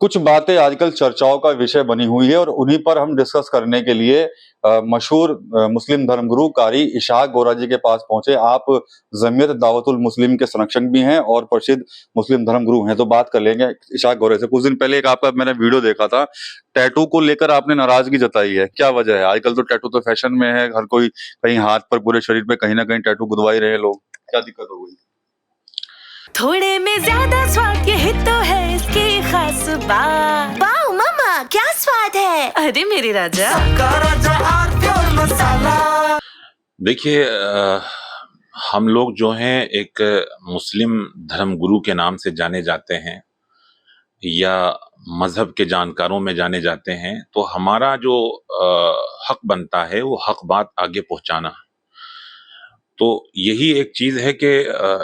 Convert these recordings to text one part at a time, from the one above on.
कुछ बातें आजकल चर्चाओं का विषय बनी हुई है और उन्हीं पर हम डिस्कस करने के लिए मशहूर मुस्लिम धर्मगुरु कारी इशहाक गोरा जी के पास पहुंचे। आप जमीयत दावतुल मुस्लिम के संरक्षक भी हैं और प्रसिद्ध मुस्लिम धर्मगुरु हैं, तो बात कर लेंगे इशहाक गोरे से। कुछ दिन पहले एक आपका मैंने वीडियो देखा था, टैटू को लेकर आपने नाराजगी जताई है, क्या वजह है? आजकल तो टैटू तो फैशन में है, हर कोई कहीं हाथ पर, पूरे शरीर पे कहीं ना कहीं टैटू गुदवा ही रहे लोग, क्या दिक्कत हो गई? थोड़े में ज्यादा स्वाद, यही तो है इसकी खास बात। वाओ मामा, क्या स्वाद है। अरे मेरे राजा, देखिए, हम लोग जो हैं एक मुस्लिम धर्मगुरु के नाम से जाने जाते हैं या मजहब के जानकारों में जाने जाते हैं, तो हमारा जो हक बनता है वो हक बात आगे पहुंचाना। तो यही एक चीज है कि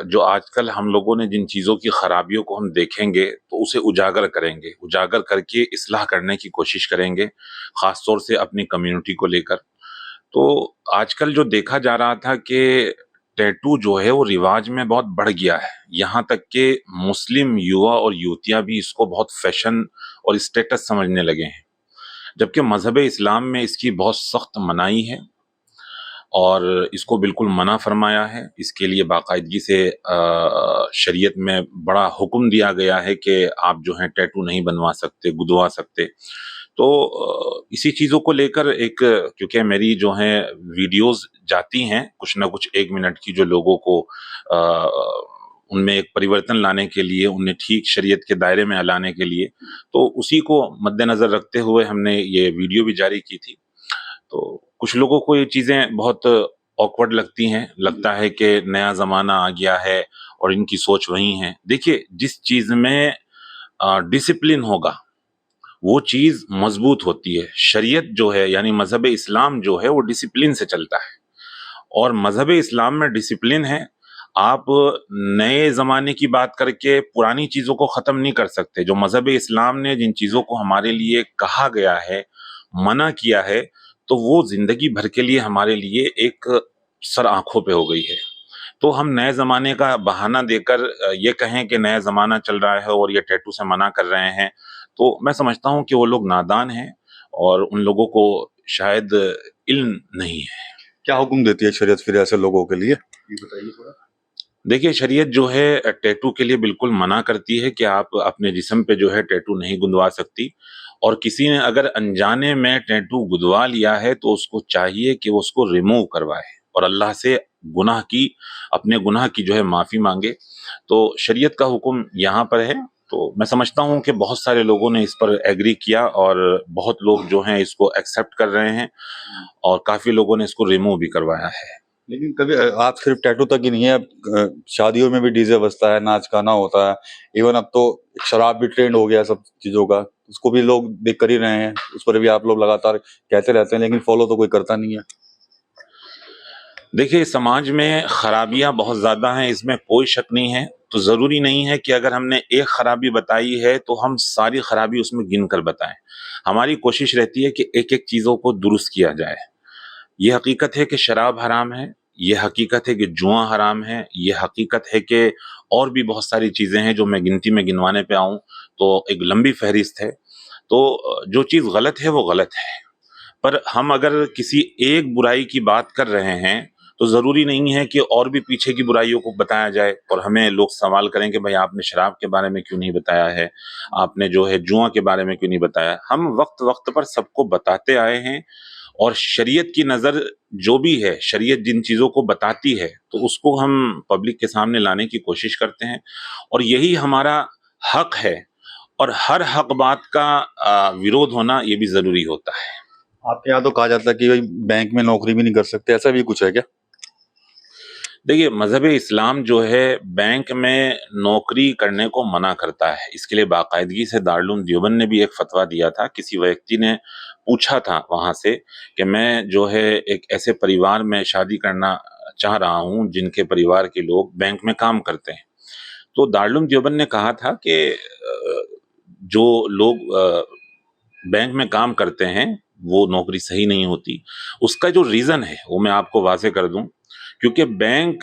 जो आजकल हम लोगों ने जिन चीजों की खराबियों को हम देखेंगे तो उसे उजागर करेंगे, उजागर करके इस्लाह करने की कोशिश करेंगे, खास तौर से अपनी कम्युनिटी को लेकर। तो आजकल जो देखा जा रहा था कि टैटू जो है वो रिवाज में बहुत बढ़ गया है, यहाँ तक कि मुस्लिम युवा और युवतियां भी इसको बहुत फैशन और स्टेटस समझने लगे हैं, जबकि मजहब इस्लाम में इसकी बहुत सख्त मनाही है और इसको बिल्कुल मना फरमाया है। इसके लिए बाकायदगी से शरीयत में बड़ा हुक्म दिया गया है कि आप जो हैं टैटू नहीं बनवा सकते, गुदवा सकते। तो इसी चीज़ों को लेकर एक, क्योंकि मेरी जो है वीडियोस जाती हैं कुछ ना कुछ 1 मिनट की, जो लोगों को उनमें एक परिवर्तन लाने के लिए, उन्हें ठीक शरीयत के दायरे में लाने के लिए, तो उसी को मद्देनज़र रखते हुए हमने ये वीडियो भी जारी की थी। तो कुछ लोगों को ये चीज़ें बहुत ऑकवर्ड लगती हैं, लगता है कि नया ज़माना आ गया है और इनकी सोच वही है। देखिए, जिस चीज़ में डिसिप्लिन होगा वो चीज़ मजबूत होती है। शरीयत जो है यानी मजहब इस्लाम जो है वो डिसिप्लिन से चलता है और मजहब इस्लाम में डिसिप्लिन है। आप नए ज़माने की बात करके पुरानी चीज़ों को ख़त्म नहीं कर सकते। जो मजहब इस्लाम ने जिन चीज़ों को हमारे लिए कहा गया है, मना किया है, तो वो जिंदगी भर के लिए हमारे लिए एक सर आंखों पे हो गई है। तो हम नए ज़माने का बहाना देकर ये कहें कि नया ज़माना चल रहा है और ये टैटू से मना कर रहे हैं, तो मैं समझता हूँ कि वो लोग नादान हैं और उन लोगों को शायद इल्म नहीं है। क्या हुक्म देती है शरीयत फिर ऐसे लोगों के लिए, ये बताइए थोड़ा। देखिए, शरीयत जो है टैटू के लिए बिल्कुल मना करती है कि आप अपने जिस्म पे जो है टैटू नहीं गुंदवा सकती, और किसी ने अगर अनजाने में टैटू गुदवा लिया है तो उसको चाहिए कि वो उसको रिमूव करवाए और अल्लाह से अपने गुनाह की जो है माफ़ी मांगे। तो शरीयत का हुक्म यहाँ पर है। तो मैं समझता हूँ कि बहुत सारे लोगों ने इस पर एग्री किया और बहुत लोग जो हैं इसको एक्सेप्ट कर रहे हैं और काफ़ी लोगों ने इसको रिमूव भी करवाया है। लेकिन कभी आप सिर्फ टैटू तक ही नहीं है, अब शादियों में भी डीजे बजता है, नाच गाना होता है, इवन अब तो शराब भी ट्रेंड हो गया सब चीजों का, उसको भी लोग देख कर ही रहे हैं, उस पर भी आप लोग लगातार कहते रहते हैं, लेकिन फॉलो तो कोई करता नहीं है। देखिए, समाज में खराबियां बहुत ज़्यादा हैं, इसमें कोई शक नहीं है। तो ज़रूरी नहीं है कि अगर हमने एक खराबी बताई है तो हम सारी खराबी उसमें गिन कर बताएं। हमारी कोशिश रहती है कि एक एक चीज़ों को दुरुस्त किया जाए। ये हकीकत है कि शराब हराम है, ये हकीकत है कि जुआ हराम है, ये हकीकत है कि और भी बहुत सारी चीज़ें हैं जो मैं गिनती में गिनवाने पे आऊँ तो एक लंबी फहरिस्त है। तो जो चीज़ गलत है वो गलत है, पर हम अगर किसी एक बुराई की बात कर रहे हैं तो ज़रूरी नहीं है कि और भी पीछे की बुराइयों को बताया जाए और हमें लोग सवाल करें कि भाई आपने शराब के बारे में क्यों नहीं बताया है, आपने जो है जुआ के बारे में क्यों नहीं बताया। हम वक्त वक्त पर सबको बताते आए हैं और शरीयत की नज़र जो भी है, शरीयत जिन चीज़ों को बताती है तो उसको हम पब्लिक के सामने लाने की कोशिश करते हैं और यही हमारा हक है। और हर हक बात का विरोध होना ये भी ज़रूरी होता है। आपके यहाँ तो कहा जाता है कि भाई बैंक में नौकरी भी नहीं कर सकते, ऐसा भी कुछ है क्या? देखिए, मजहब इस्लाम जो है बैंक में नौकरी करने को मना करता है। इसके लिए बाकायदगी से दारुल देवबंद ने भी एक फतवा दिया था। किसी व्यक्ति ने पूछा था वहाँ से कि मैं जो है एक ऐसे परिवार में शादी करना चाह रहा हूँ जिनके परिवार के लोग बैंक में काम करते हैं। तो दारुल देवबंद ने कहा था कि जो लोग बैंक में काम करते हैं वो नौकरी सही नहीं होती। उसका जो रीज़न है वो मैं आपको वाज़ेह कर दूं, क्योंकि बैंक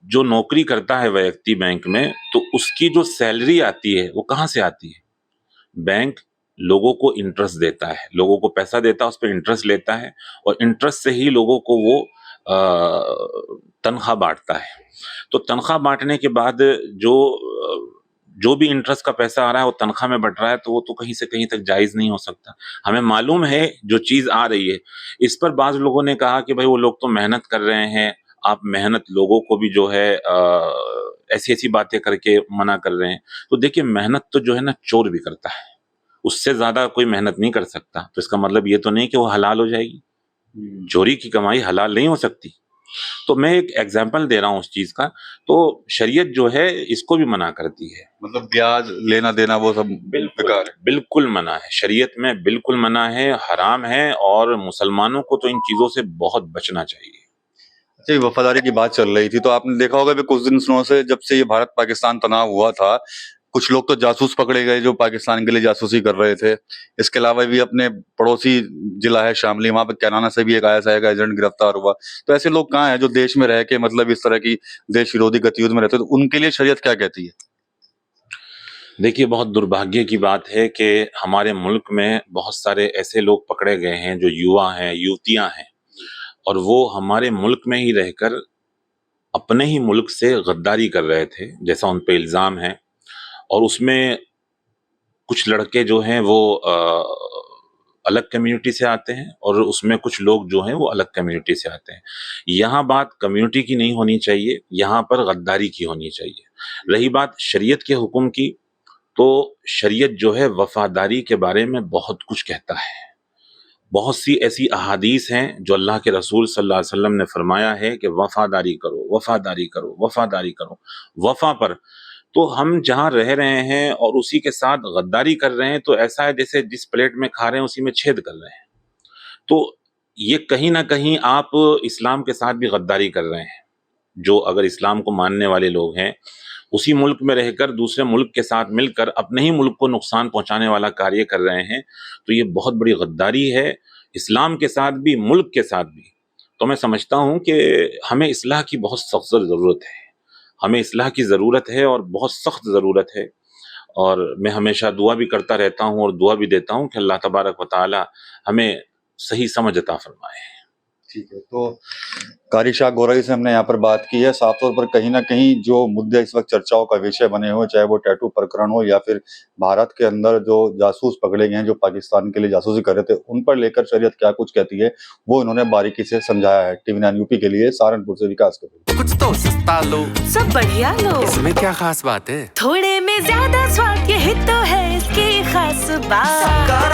जो नौकरी करता है व्यक्ति बैंक में, तो उसकी जो सैलरी आती है वो कहाँ से आती है? बैंक लोगों को इंटरेस्ट देता है, लोगों को पैसा देता है, उस पर इंटरेस्ट लेता है और इंटरेस्ट से ही लोगों को वो तनख्वाह बांटता है। तो तनख्वाह बांटने के बाद जो भी इंटरेस्ट का पैसा आ रहा है वो तनख्वाह में बट रहा है, तो वो तो कहीं से कहीं तक जायज़ नहीं हो सकता। हमें मालूम है जो चीज़ आ रही है, इस पर बाज़ लोगों ने कहा कि भाई वो लोग तो मेहनत कर रहे हैं, आप मेहनत लोगों को भी जो है ऐसी ऐसी बातें करके मना कर रहे हैं। तो देखिए मेहनत तो जो है ना चोर भी करता है, उससे ज़्यादा कोई मेहनत नहीं कर सकता। तो इसका मतलब ये तो नहीं कि वो हलाल हो जाएगी, चोरी की कमाई हलाल नहीं हो सकती। तो मैं एक एग्जाम्पल दे रहा हूँ उस चीज़ का। तो शरीयत जो है इसको भी मना करती है, मतलब ब्याज लेना देना वो सब बेकार है। बिल्कुल मना है, शरीयत में बिल्कुल मना है, हराम है, और मुसलमानों को तो इन चीज़ों से बहुत बचना चाहिए। अच्छा, ये वफादारी की बात चल रही थी, तो आपने देखा होगा कि कुछ दिनों से जब से ये भारत पाकिस्तान तनाव हुआ था, कुछ लोग तो जासूस पकड़े गए जो पाकिस्तान के लिए जासूसी कर रहे थे। इसके अलावा भी अपने पड़ोसी जिला है शामली, वहां पर कैनाना से भी एक ISI का एजेंट गिरफ्तार हुआ। तो ऐसे लोग कहाँ हैं जो देश में रह के मतलब इस तरह की देश विरोधी गतिविधि में रहते हैं, तो उनके लिए शरीयत क्या कहती है? देखिए बहुत दुर्भाग्य की बात है कि हमारे मुल्क में बहुत सारे ऐसे लोग पकड़े गए हैं जो युवा हैं, युवतियां हैं, और वो हमारे मुल्क में ही रहकर अपने ही मुल्क से गद्दारी कर रहे थे, जैसा उन पे इल्ज़ाम है। और उसमें कुछ लड़के जो हैं वो अलग कम्युनिटी से आते हैं और उसमें कुछ लोग जो हैं वो अलग कम्युनिटी से आते हैं। यहाँ बात कम्युनिटी की नहीं होनी चाहिए, यहाँ पर गद्दारी की होनी चाहिए। रही बात शरीयत के हुक्म की, तो शरीयत जो है वफादारी के बारे में बहुत कुछ कहता है। बहुत सी ऐसी अहादीस हैं जो अल्लाह के रसूल सल्लल्लाहु अलैहि वसल्लम ने फरमाया है कि वफादारी करो, वफादारी करो, वफादारी करो। वफा पर तो हम जहाँ रह रहे हैं और उसी के साथ गद्दारी कर रहे हैं, तो ऐसा है जैसे जिस प्लेट में खा रहे हैं उसी में छेद कर रहे हैं। तो ये कहीं ना कहीं आप इस्लाम के साथ भी गद्दारी कर रहे हैं। जो अगर इस्लाम को मानने वाले लोग हैं, उसी मुल्क में रहकर दूसरे मुल्क के साथ मिलकर अपने ही मुल्क को नुकसान पहुंचाने वाला कार्य कर रहे हैं, तो ये बहुत बड़ी गद्दारी है, इस्लाम के साथ भी, मुल्क के साथ भी। तो मैं समझता हूँ कि हमें इस्लाह की बहुत सख्त ज़रूरत है, हमें इस्लाह की ज़रूरत है और बहुत सख्त ज़रूरत है। और मैं हमेशा दुआ भी करता रहता हूँ और दुआ भी देता हूँ कि अल्लाह तबारक व तआला हमें सही समझ अता फरमाए। ठीक है, तो कारी शाह गोरई से हमने यहाँ पर बात की है। साफ तौर पर कहीं ना कहीं जो मुद्दे इस वक्त चर्चाओं का विषय बने हुए, चाहे वो टैटू प्रकरण हो या फिर भारत के अंदर जो जासूस पकड़े गए हैं जो पाकिस्तान के लिए जासूसी कर रहे थे, उन पर लेकर शरीयत क्या कुछ कहती है वो इन्होंने बारीकी से समझाया है। TV9 यूपी के लिए सहारनपुर से विकास कपूर। कुछ तो सस्ता लो, सब बढ़िया लो, इसमें क्या खास बात है? थोड़े में ज्यादा स्वाद, यही तो है इसकी खास बात।